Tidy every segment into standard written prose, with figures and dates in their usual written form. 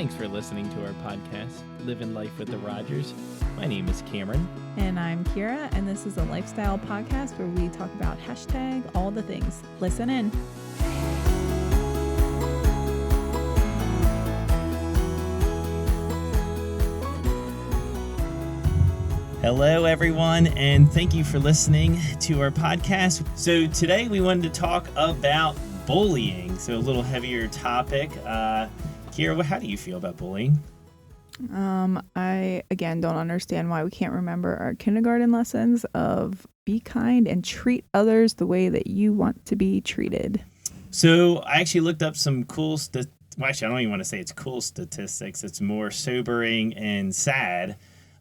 Thanks for listening to our podcast, Living Life with the Rogers. My name is Cameron. And I'm Kira, and this is a lifestyle podcast where we talk about hashtag all the things. Listen in. Hello, everyone, and thank you for listening to our podcast. So today we wanted to talk about bullying, so a little heavier topic. Kira, how do you feel about bullying? I, again, don't understand why we can't remember our kindergarten lessons of be kind and treat others the way that you want to be treated. So I actually looked up some cool actually, I don't even want to say it's cool statistics. It's more sobering and sad,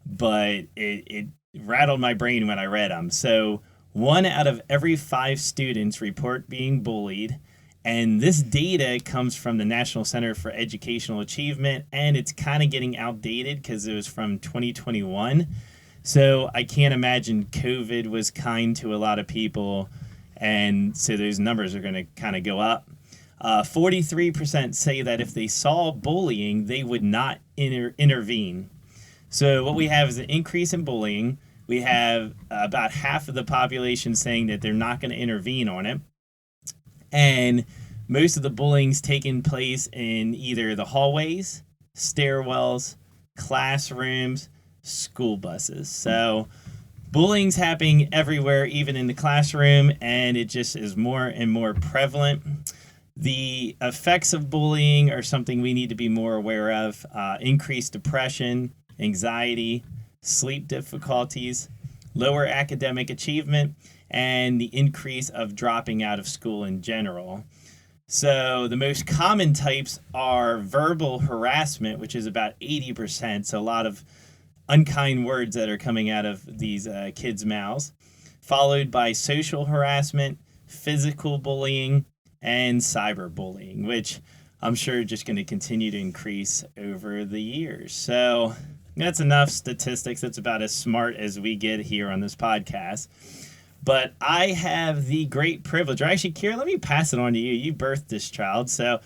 but it rattled my brain when I read them. So 1 out of every 5 students report being bullied. And this data comes from the National Center for Educational Achievement, and it's kind of getting outdated because it was from 2021. So I can't imagine COVID was kind to a lot of people, and so those numbers are going to kind of go up. 43% say that if they saw bullying, they would not intervene. So what we have is an increase in bullying. We have about half of the population saying that they're not going to intervene on it. And most of the bullying's taking place in either the hallways, stairwells, classrooms, school buses. So bullying's happening everywhere, even in the classroom, and it just is more and more prevalent. The effects of bullying are something we need to be more aware of. Increased depression, anxiety, sleep difficulties, lower academic achievement, and the increase of dropping out of school in general. So the most common types are verbal harassment, which is about 80%, so a lot of unkind words that are coming out of these kids' mouths, followed by social harassment, physical bullying, and cyberbullying, which I'm sure just going to continue to increase over the years. So that's enough statistics. That's about as smart as we get here on this podcast. But I have the great privilege, or actually, Kira, let me pass it on to you. You birthed this child, so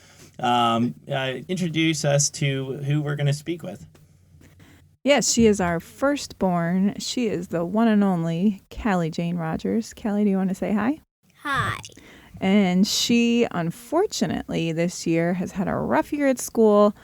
introduce us to who we're going to speak with. Yes, she is our firstborn. She is the one and only Callie J. Rogers. Callie, do you want to say hi? Hi. And she, unfortunately, this year has had a rough year at school.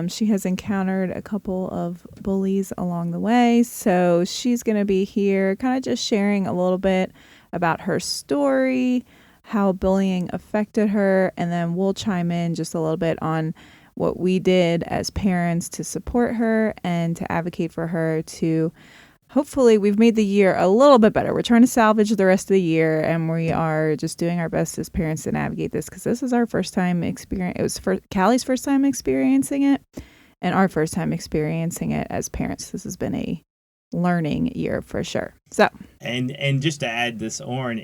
She has encountered a couple of bullies along the way, so she's going to be here kind of just sharing a little bit about her story, how bullying affected her, and then we'll chime in just a little bit on what we did as parents to support her and to advocate for her to hopefully we've made the year a little bit better. We're trying to salvage the rest of the year, and we are just doing our best as parents to navigate this because this is our first time experience. It was Callie's first time experiencing it and our first time experiencing it as parents. This has been a learning year for sure. So, and just to add this on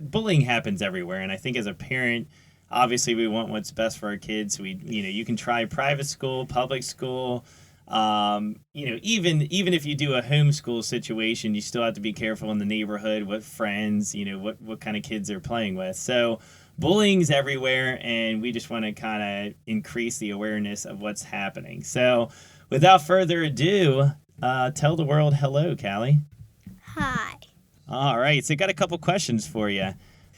bullying happens everywhere. And I think as a parent, obviously we want what's best for our kids. You can try private school, public school, even if you do a homeschool situation, you still have to be careful in the neighborhood, what friends, what kind of kids they're playing with. So bullying's everywhere, and we just want to kind of increase the awareness of what's happening. So without further ado, tell the world hello, Callie. Hi. All right. So I got a couple questions for you.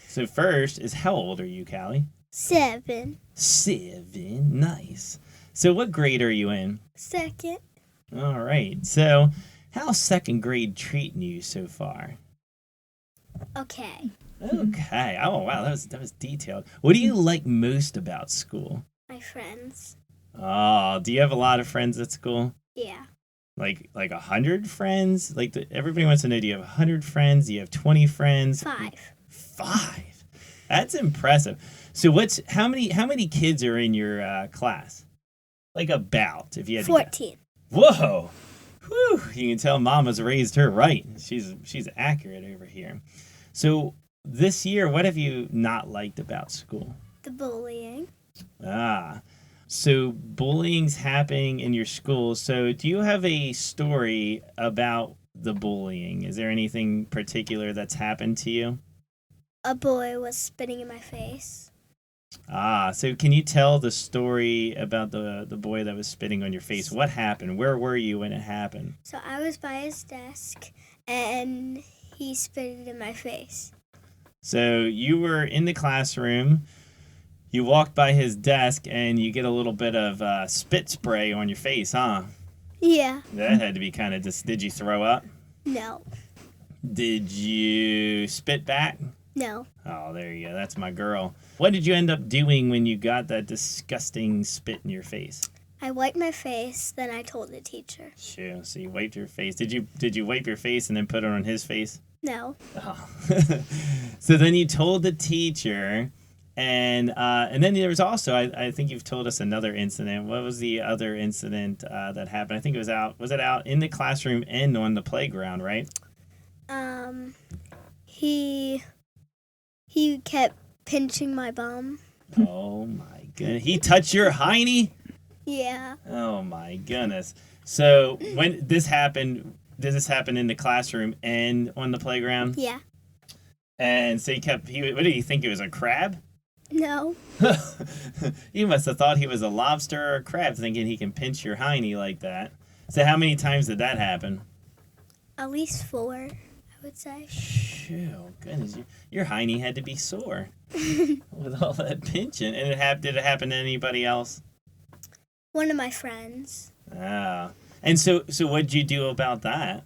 So first is, how old are you, Callie? 7. 7. Nice. So what grade are you in? 2nd. All right. So how's second grade treating you so far? Okay. Okay. Oh, wow. That was detailed. What do you like most about school? My friends. Oh, do you have a lot of friends at school? Yeah. Like 100 friends? Everybody wants to know, do you have 100 friends? Do you have 20 friends? 5. 5. That's impressive. So how many kids are in your class? About, if you had 14. Whoa. Whew. You can tell Mama's raised her right. She's accurate over here. So this year, what have you not liked about school? The bullying. So bullying's happening in your school. So do you have a story about the bullying? Is there anything particular that's happened to you? A boy was spitting in my face. So can you tell the story about the boy that was spitting on your face? What happened? Where were you when it happened? So I was by his desk, and he spit it in my face. So you were in the classroom, you walked by his desk, and you get a little bit of spit spray on your face, huh? Yeah. That had to be kind of did you throw up? No. Did you spit back? No. Oh, there you go. That's my girl. What did you end up doing when you got that disgusting spit in your face? I wiped my face, then I told the teacher. Sure. So you wiped your face. Did you wipe your face and then put it on his face? No. Oh. So then you told the teacher, and then there was also I think you've told us another incident. What was the other incident that happened? I think it was out in the classroom and on the playground, right? He kept pinching my bum. Oh my goodness. He touched your hiney? Yeah. Oh my goodness. So when this happened, did this happen in the classroom and on the playground? Yeah. And so what did he think, it was a crab? No. He must have thought he was a lobster or a crab, thinking he can pinch your hiney like that. So how many times did that happen? At least 4, I would say. Shoo, goodness, your hiney had to be sore with all that pinching. And did it happen to anybody else? One of my friends. Ah. And so what'd you do about that?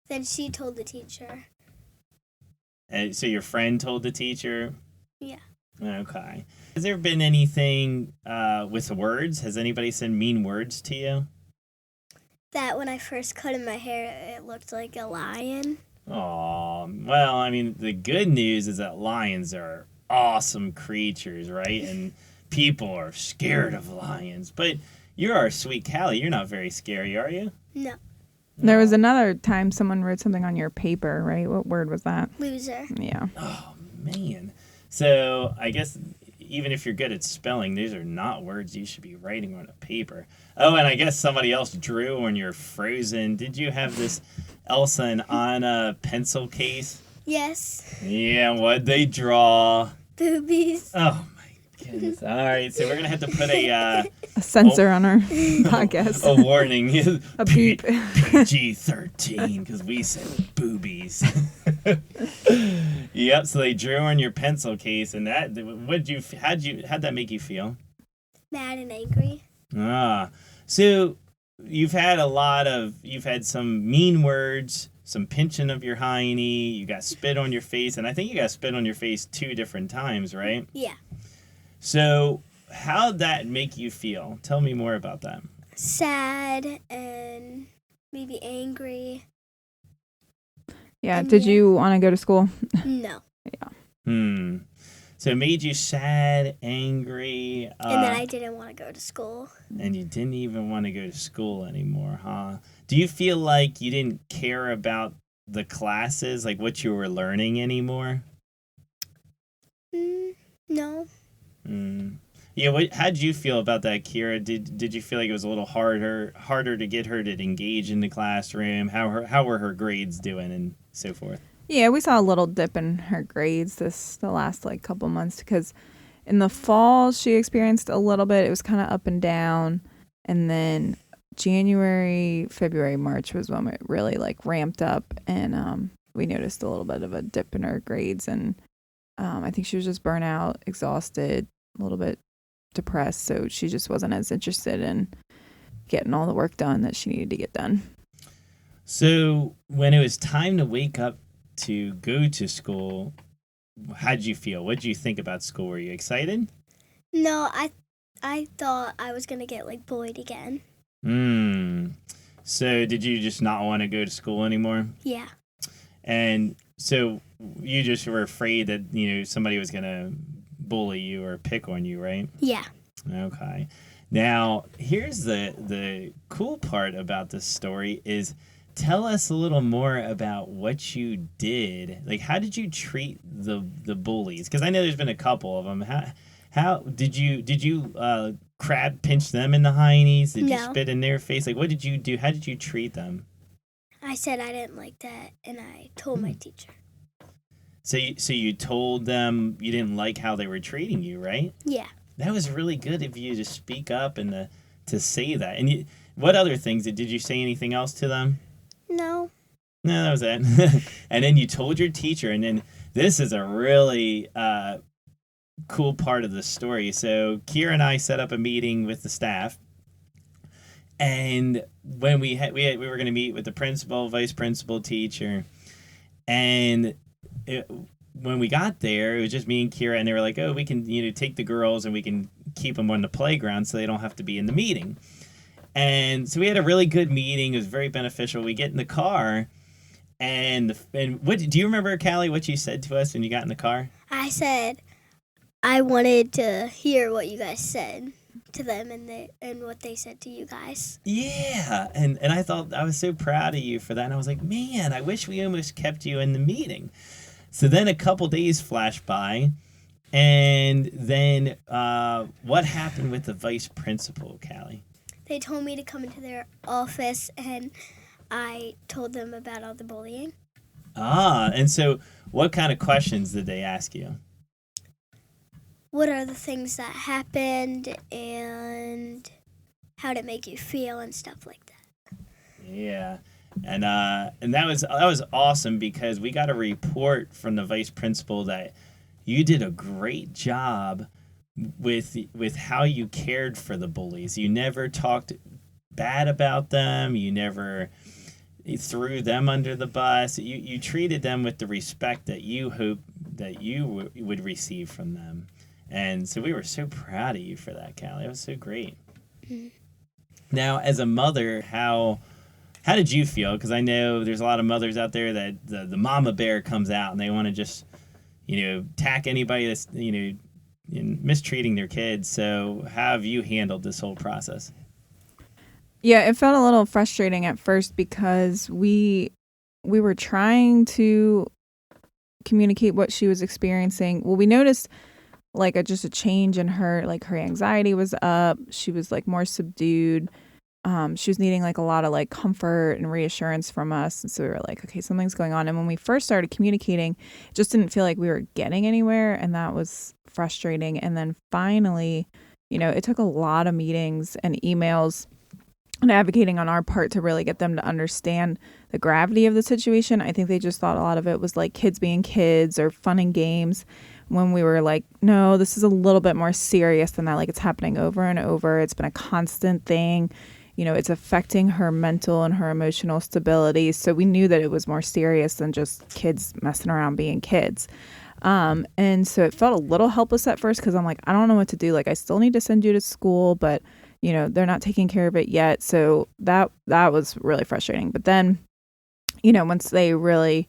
Then she told the teacher. And so your friend told the teacher? Yeah. Okay. Has there been anything with words? Has anybody said mean words to you? That when I first cut in my hair, it looked like a lion. Aw, well, I mean, the good news is that lions are awesome creatures, right? And people are scared of lions. But you're our sweet Callie. You're not very scary, are you? No. There was another time someone wrote something on your paper, right? What word was that? Loser. Yeah. Oh, man. So I guess even if you're good at spelling, these are not words you should be writing on a paper. Oh, and I guess somebody else drew on your Frozen. Did you have this Elsa and Anna pencil case? Yes. Yeah, what'd they draw? Boobies. Oh, my goodness. All right, so we're going to have to put a Censor on our podcast. a warning. A beep. PG-13, because we said boobies. Yep, so they drew on your pencil case, and how'd that make you feel? Mad and angry. So you've had some mean words, some pinching of your hiney, you got spit on your face, and I think you got spit on your face 2 different times, right? Yeah. So how'd that make you feel? Tell me more about that. Sad and maybe angry. Yeah. And Did then- you want to go to school? No. So it made you sad, angry, And then I didn't want to go to school. and you didn't even want to go to school anymore, huh? Do you feel like you didn't care about the classes, like what you were learning anymore? No. Yeah, how'd you feel about that, Kira? Did you feel like it was a little harder to get her to engage in the classroom? How were her grades doing and so forth? Yeah, we saw a little dip in her grades the last couple months because in the fall she experienced a little bit. It was kind of up and down, and then January, February, March was when it really ramped up, and we noticed a little bit of a dip in her grades, and I think she was just burnt out, exhausted, a little bit depressed, so she just wasn't as interested in getting all the work done that she needed to get done. So when it was time to wake up to go to school, how'd you feel? What'd you think about school? Were you excited? No, I thought I was going to get bullied again. So did you just not want to go to school anymore? Yeah. And so you just were afraid that, somebody was going to bully you or pick on you, right? Yeah. Okay. Now, here's the cool part about this story is tell us a little more about what you did. How did you treat the bullies? Because I know there's been a couple of them. How did you crab pinch them in the heinies? Did you spit in their face? What did you do? How did you treat them? I said I didn't like that, and I told my teacher. So you told them you didn't like how they were treating you, right? Yeah. That was really good of you to speak up and to say that. And what other things did you say anything else to them? No. No, that was it. And then you told your teacher, and then this is a really cool part of the story. So Kira and I set up a meeting with the staff, and when we were going to meet with the principal, vice principal, teacher, and when we got there, it was just me and Kira, and they were like, "Oh, we can take the girls and we can keep them on the playground so they don't have to be in the meeting." And so we had a really good meeting. It was very beneficial. We get in the car, and what do you remember, Callie? What you said to us when you got in the car? I said I wanted to hear what you guys said to them and what they said to you guys. Yeah, and I thought I was so proud of you for that. And I was like, man, I wish we almost kept you in the meeting. So then a couple days flashed by, and then what happened with the vice principal, Callie? They told me to come into their office, and I told them about all the bullying. And so what kind of questions did they ask you? What are the things that happened, and how did it make you feel, and stuff like that. Yeah, and that was awesome because we got a report from the vice principal that you did a great job with how you cared for the bullies. You never talked bad about them. You never threw them under the bus. You treated them with the respect that you hoped that you would receive from them. And so we were so proud of you for that, Callie. It was so great. Mm-hmm. Now, as a mother, how did you feel? Because I know there's a lot of mothers out there that the mama bear comes out and they want to just, attack anybody that's, mistreating their kids. So how have you handled this whole process? Yeah, it felt a little frustrating at first because we were trying to communicate what she was experiencing. Well, we noticed just a change in her, her anxiety was up. She was more subdued. She was needing a lot of comfort and reassurance from us. And so we were like, okay, something's going on. And when we first started communicating, it just didn't feel like we were getting anywhere. And that was frustrating. And then finally, it took a lot of meetings and emails and advocating on our part to really get them to understand the gravity of the situation. I think they just thought a lot of it was kids being kids or fun and games, when we were like, no, this is a little bit more serious than that. It's happening over and over. It's been a constant thing. It's affecting her mental and her emotional stability. So we knew that it was more serious than just kids messing around being kids. And so it felt a little helpless at first because I'm like, I don't know what to do. I still need to send you to school, but they're not taking care of it yet. So that was really frustrating. But then, once they really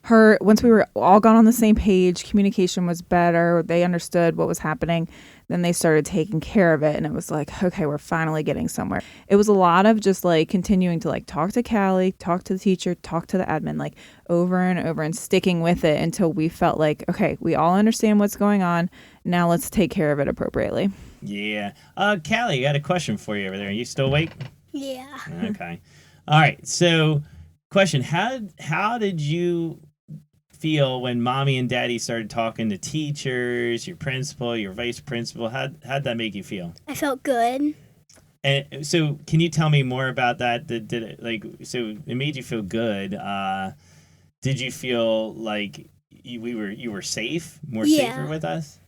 once we were all got on the same page, communication was better, they understood what was happening, then they started taking care of it. And it was like, okay, we're finally getting somewhere. It was a lot of just continuing to talk to Callie, talk to the teacher, talk to the admin, over and over and sticking with it until we felt like, okay, we all understand what's going on. Now let's take care of it appropriately. Yeah. Callie, I got a question for you over there. Are you still awake? Yeah. Okay. All right. So, question, how did you feel when mommy and daddy started talking to teachers, your principal, your vice principal? How'd that make you feel? I felt good. And so can you tell me more about that? Did it so it made you feel good? Did you feel like you were safe, safer with us?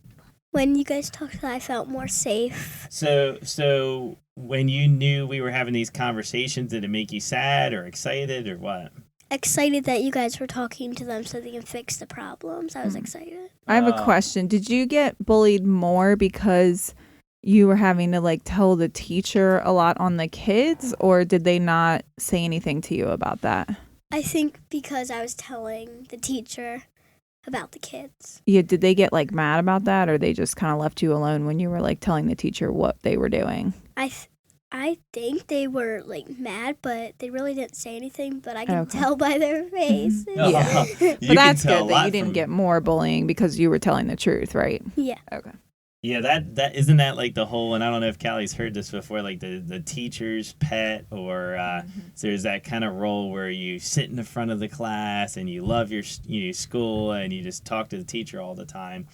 When you guys talked, I felt more safe. So when you knew we were having these conversations, did it make you sad or excited or what? Excited that you guys were talking to them so they can fix the problems. I was excited. I have a question. Did you get bullied more because you were having to tell the teacher a lot on the kids, or did they not say anything to you about that? I think because I was telling the teacher about the kids. Yeah, did they get mad about that, or they just kind of left you alone when you were telling the teacher what they were doing? I think they were mad, but they really didn't say anything, but I can tell by their face. Yeah. But that's good that you didn't get more bullying because you were telling the truth, right? Yeah. Okay. Yeah, that isn't that like the whole, and I don't know if Callie's heard this before, like the teacher's pet, or so there's that kind of role where you sit in the front of the class and you love your school and you just talk to the teacher all the time.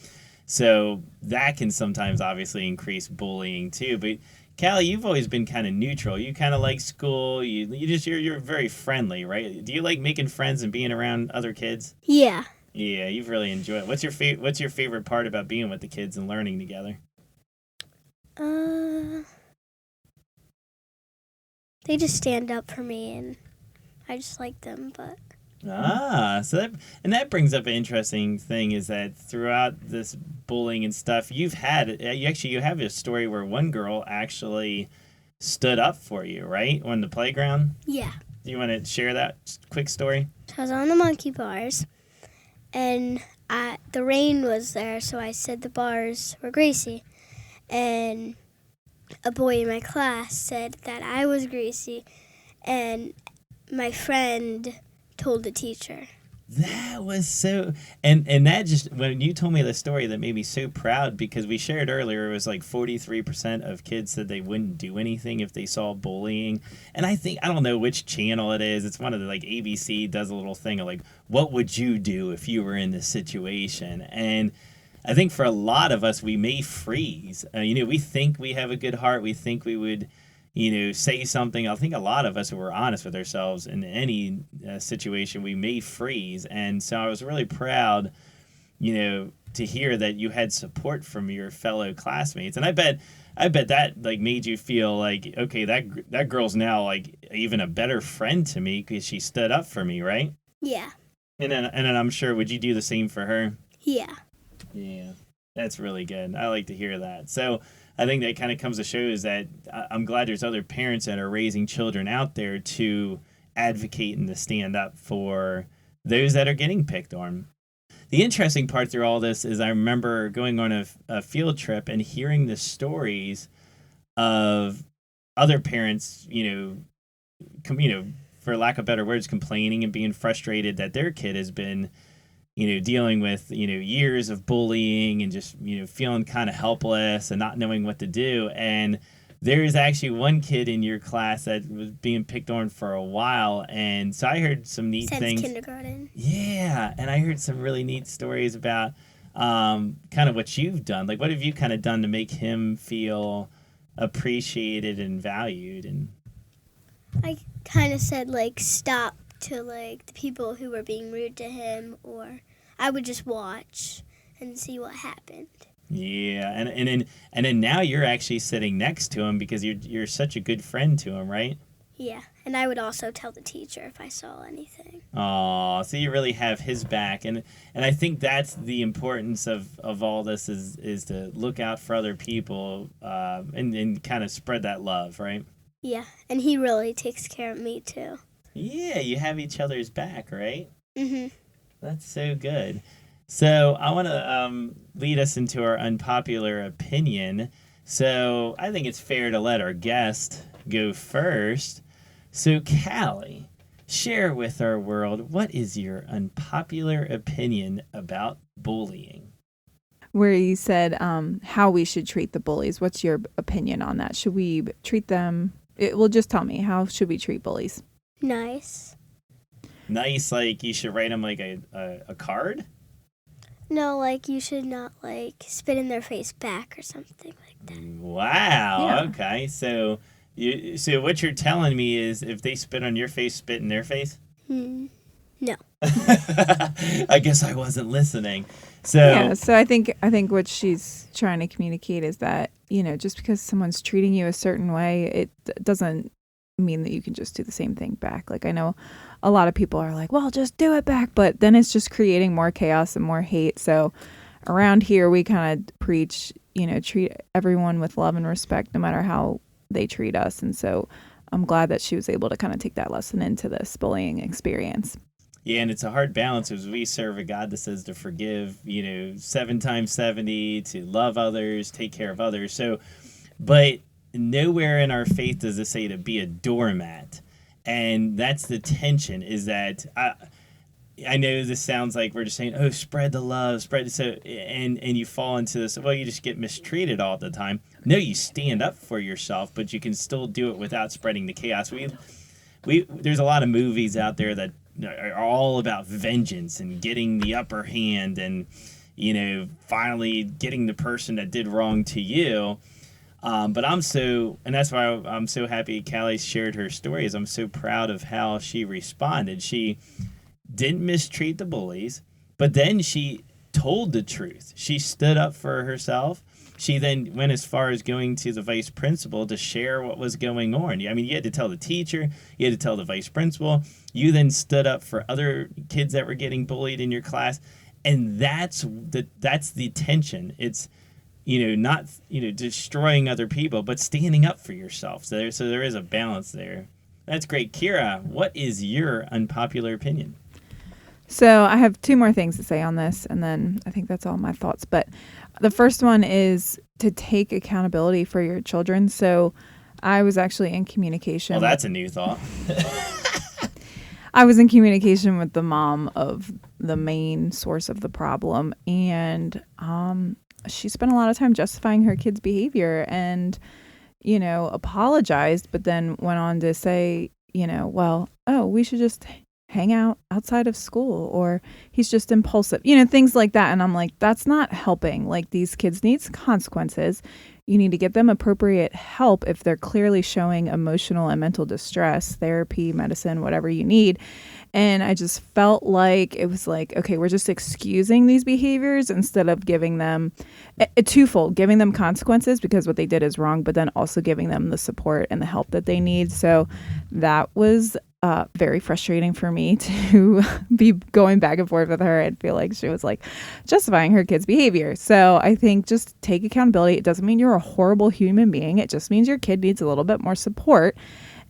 So that can sometimes obviously increase bullying too. But Callie, you've always been kind of neutral. You kind of like school. You're very friendly, right? Do you like making friends and being around other kids? Yeah. Yeah, you've really enjoyed it. What's your favorite part about being with the kids and learning together? They just stand up for me, and I just like them. But That brings up an interesting thing is that throughout this bullying and stuff, you have a story where one girl actually stood up for you, right? On the playground. yeah, Do you want to share that quick story? so I was on the monkey bars, and the rain was there, so I said the bars were greasy, and a boy in my class said that I was greasy, and my friend told the teacher. That was so, and that just, when you told me the story, that made me so proud, because we shared earlier, it was like 43% of kids said they wouldn't do anything if they saw bullying. And I don't know which channel it is. It's one of the, like, ABC does a little thing of like, what would you do if you were in this situation? And I think for a lot of us, we may freeze. We think we have a good heart. We think we would, say something. I think a lot of us, if we're honest with ourselves in any situation, we may freeze. And so I was really proud, to hear that you had support from your fellow classmates. And I bet that like made you feel like, okay, that girl's now like even a better friend to me because she stood up for me, right? Yeah. And then I'm sure, would you do the same for her? Yeah. Yeah, that's really good. I like to hear that. So I think that kind of comes to show is that I'm glad there's other parents that are raising children out there to advocate and to stand up for those that are getting picked on. The interesting part through all this is I remember going on a field trip and hearing the stories of other parents, for lack of better words, complaining and being frustrated that their kid has been dealing with, years of bullying and just, feeling kind of helpless and not knowing what to do. And there is actually one kid in your class that was being picked on for a while. And so I heard some neat things. Since kindergarten. Yeah. And I heard some really neat stories about kind of what you've done. Like, what have you kind of done to make him feel appreciated and valued? And I kind of said, like, stop to, like, the people who were being rude to him, or I would just watch and see what happened. Yeah, and then now you're actually sitting next to him because you're such a good friend to him, right? Yeah, and I would also tell the teacher if I saw anything. Oh, so you really have his back, and I think that's the importance of all this is to look out for other people, and kind of spread that love, right? Yeah, and he really takes care of me too. Yeah, you have each other's back, right? Mhm. That's so good. So I want to lead us into our unpopular opinion. So I think it's fair to let our guest go first. So Callie, share with our world, what is your unpopular opinion about bullying? Where you said how we should treat the bullies. What's your opinion on that? Should we treat them? Well, just tell me, how should we treat bullies? Nice. Nice, like you should write them like a card? No, like you should not like spit in their face back or something like that. Wow. Yeah. Okay. So what you're telling me is if they spit on your face, spit in their face? No. I guess I wasn't listening. So Yeah, so I think what she's trying to communicate is that, just because someone's treating you a certain way, it doesn't mean that you can just do the same thing back. Like, I know a lot of people are like, well, just do it back, but then it's just creating more chaos and more hate. So around here, we kind of preach, treat everyone with love and respect, no matter how they treat us. And so I'm glad that she was able to kind of take that lesson into this bullying experience. yeah, and it's a hard balance as we serve a God that says to forgive, 7 times 70, to love others, take care of others. So, but nowhere in our faith does it say to be a doormat. And that's the tension, is that I know this sounds like we're just saying, oh, spread the love, spread so, and you fall into this, well, you just get mistreated all the time. No, you stand up for yourself, but you can still do it without spreading the chaos. There's a lot of movies out there that are all about vengeance and getting the upper hand and, finally getting the person that did wrong to you. But and that's why I'm so happy Callie shared her story, is I'm so proud of how she responded. She didn't mistreat the bullies, but then she told the truth. She stood up for herself. She then went as far as going to the vice principal to share what was going on. I mean, you had to tell the teacher, you had to tell the vice principal. You then stood up for other kids that were getting bullied in your class. And that's the tension. It's, not, destroying other people, but standing up for yourself. So there is a balance there. That's great. Kira, what is your unpopular opinion? So I have two more things to say on this, and then I think that's all my thoughts. But the first one is to take accountability for your children. So I was actually in communication. Well, that's a new thought. I was in communication with the mom of the main source of the problem, and she spent a lot of time justifying her kid's behavior and, apologized, but then went on to say, we should just hang out outside of school, or he's just impulsive, things like that. And I'm like, that's not helping. Like, these kids need consequences. You need to get them appropriate help if they're clearly showing emotional and mental distress, therapy, medicine, whatever you need. And I just felt like it was like, okay, we're just excusing these behaviors instead of giving them a twofold, giving them consequences because what they did is wrong, but then also giving them the support and the help that they need. So that was very frustrating for me to be going back and forth with her and feel like she was like justifying her kid's behavior. So I think just take accountability. It doesn't mean you're a horrible human being. It just means your kid needs a little bit more support,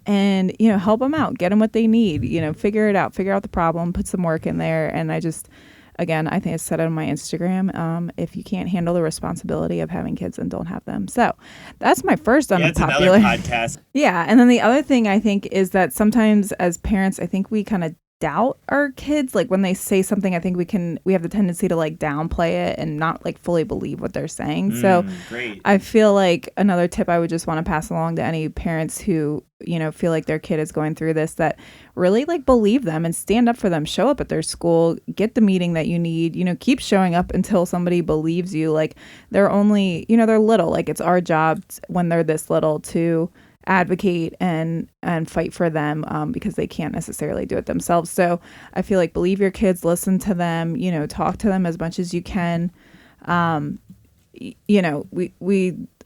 and, help them out, get them what they need, figure it out, figure out the problem, put some work in there. And I just, again, I think I said it on my Instagram. If you can't handle the responsibility of having kids, then don't have them. So that's my first unpopular podcast. Yeah. And then the other thing I think is that sometimes as parents, I think we kind of doubt our kids. Like when they say something, I think we have the tendency to like downplay it and not like fully believe what they're saying. So great. I feel like another tip I would just want to pass along to any parents who, feel like their kid is going through this, that really like believe them and stand up for them, show up at their school, get the meeting that you need, keep showing up until somebody believes you. Like they're only, they're little, like it's our job when they're this little to advocate and fight for them because they can't necessarily do it themselves. So I feel like believe your kids, listen to them, talk to them as much as you can.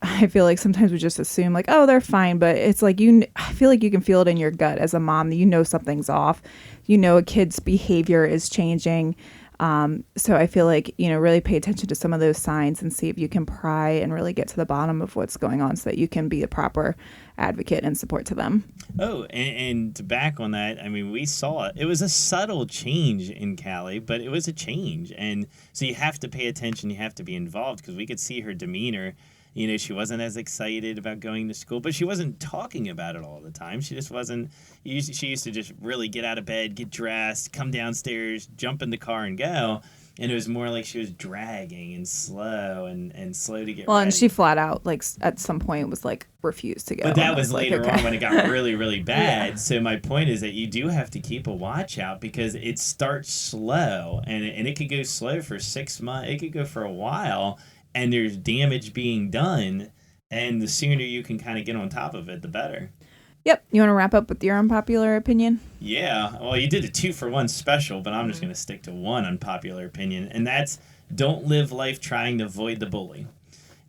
I feel like sometimes we just assume like, oh, they're fine, but it's like I feel like you can feel it in your gut as a mom that something's off. A kid's behavior is changing. So I feel like, really pay attention to some of those signs and see if you can pry and really get to the bottom of what's going on so that you can be a proper advocate and support to them. Oh, and to back on that, I mean, we saw it. It was a subtle change in Callie, but it was a change. And so you have to pay attention. You have to be involved because we could see her demeanor. She wasn't as excited about going to school, but she wasn't talking about it all the time. She just wasn't. She used to just really get out of bed, get dressed, come downstairs, jump in the car, and go. And it was more like she was dragging and slow and slow to get ready. And she flat out, like, at some point was, like, refused to go. But that was later on when it got really, really bad. Yeah. So my point is that you do have to keep a watch out because it starts slow. And it could go slow for 6 months. It could go for a while. And there's damage being done, and the sooner you can kind of get on top of it, the better. Yep. You want to wrap up with your unpopular opinion? Yeah. Well, you did a 2-for-1 special, but I'm just going to stick to one unpopular opinion, and that's don't live life trying to avoid the bully.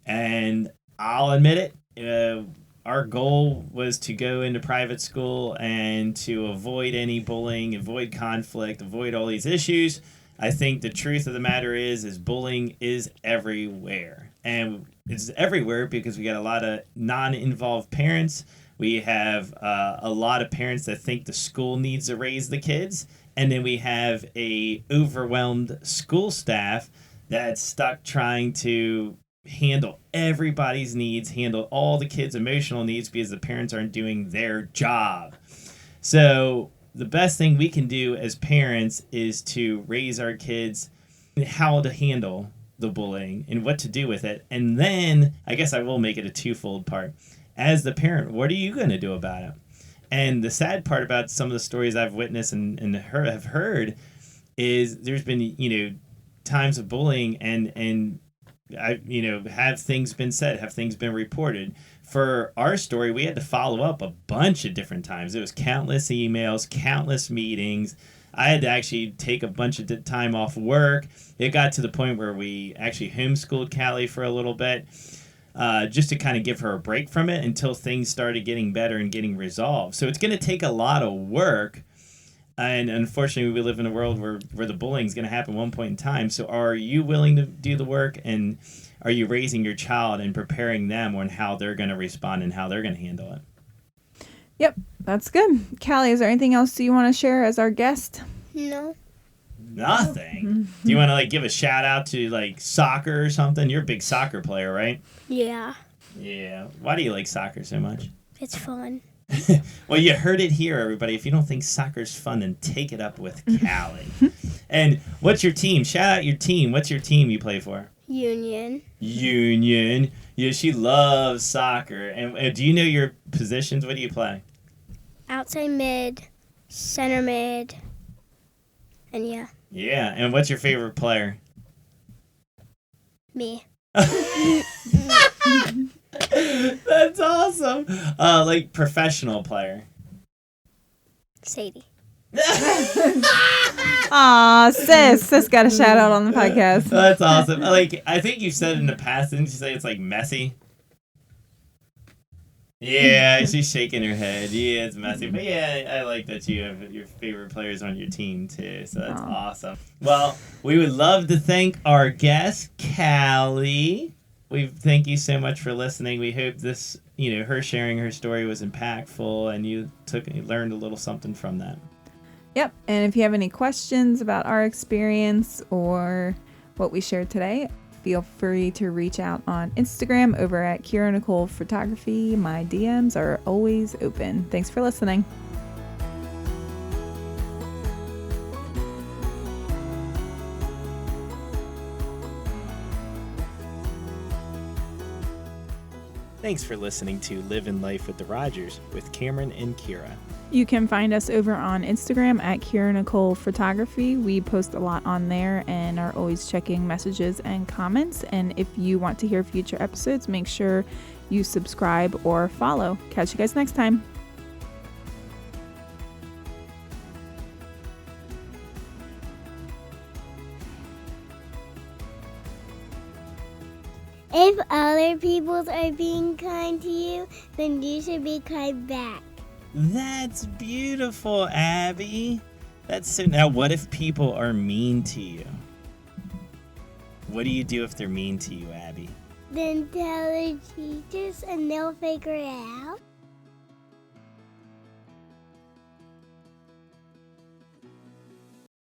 And I'll admit it, our goal was to go into private school and to avoid any bullying, avoid conflict, avoid all these issues. I think the truth of the matter is bullying is everywhere. And it's everywhere because we got a lot of non-involved parents. We have a lot of parents that think the school needs to raise the kids. And then we have a overwhelmed school staff that's stuck trying to handle everybody's needs, handle all the kids' emotional needs because the parents aren't doing their job. So the best thing we can do as parents is to raise our kids how to handle the bullying and what to do with it. And then I guess I will make it a twofold part. As the parent, what are you going to do about it? And the sad part about some of the stories I've witnessed and have heard is there's been, times of bullying and have things been said, have things been reported. For our story, we had to follow up a bunch of different times. It was countless emails, countless meetings. I had to actually take a bunch of time off work. It got to the point where we actually homeschooled Callie for a little bit, just to kind of give her a break from it until things started getting better and getting resolved. So it's going to take a lot of work. And unfortunately, we live in a world where the bullying is going to happen at one point in time. So are you willing to do the work, and are you raising your child and preparing them on how they're going to respond and how they're going to handle it? Yep, that's good. Callie, is there anything else you want to share as our guest? No. Nothing? Do you want to give a shout out to soccer or something? You're a big soccer player, right? Yeah. Yeah. Why do you like soccer so much? It's fun. Well, you heard it here, everybody. If you don't think soccer's fun, then take it up with Callie. And what's your team? Shout out your team. What's your team you play for? Union. Union. Yeah, she loves soccer. And do you know your positions? What do you play? Outside mid, center mid, and yeah. Yeah. And what's your favorite player? Me. That's awesome. Professional player. Sadie. Aw, sis got a shout out on the podcast. That's awesome. I think you've said in the past, didn't you say it's messy? Yeah, she's shaking her head. Yeah, it's messy. But yeah, I like that you have your favorite players on your team too. So that's awesome. Well, we would love to thank our guest, Callie. We thank you so much for listening. We hope this, her sharing her story was impactful and you learned a little something from that. Yep. And if you have any questions about our experience or what we shared today, feel free to reach out on Instagram over at Kira Nicole Photography. My DMs are always open. Thanks for listening. Thanks for listening to Living Life with the Rogers with Cameron and Kira. You can find us over on Instagram at Kira Nicole Photography. We post a lot on there and are always checking messages and comments. And if you want to hear future episodes, make sure you subscribe or follow. Catch you guys next time. If other people are being kind to you, then you should be kind back. That's beautiful, Abby. Now, what if people are mean to you? What do you do if they're mean to you, Abby? Then tell the teachers and they'll figure it out.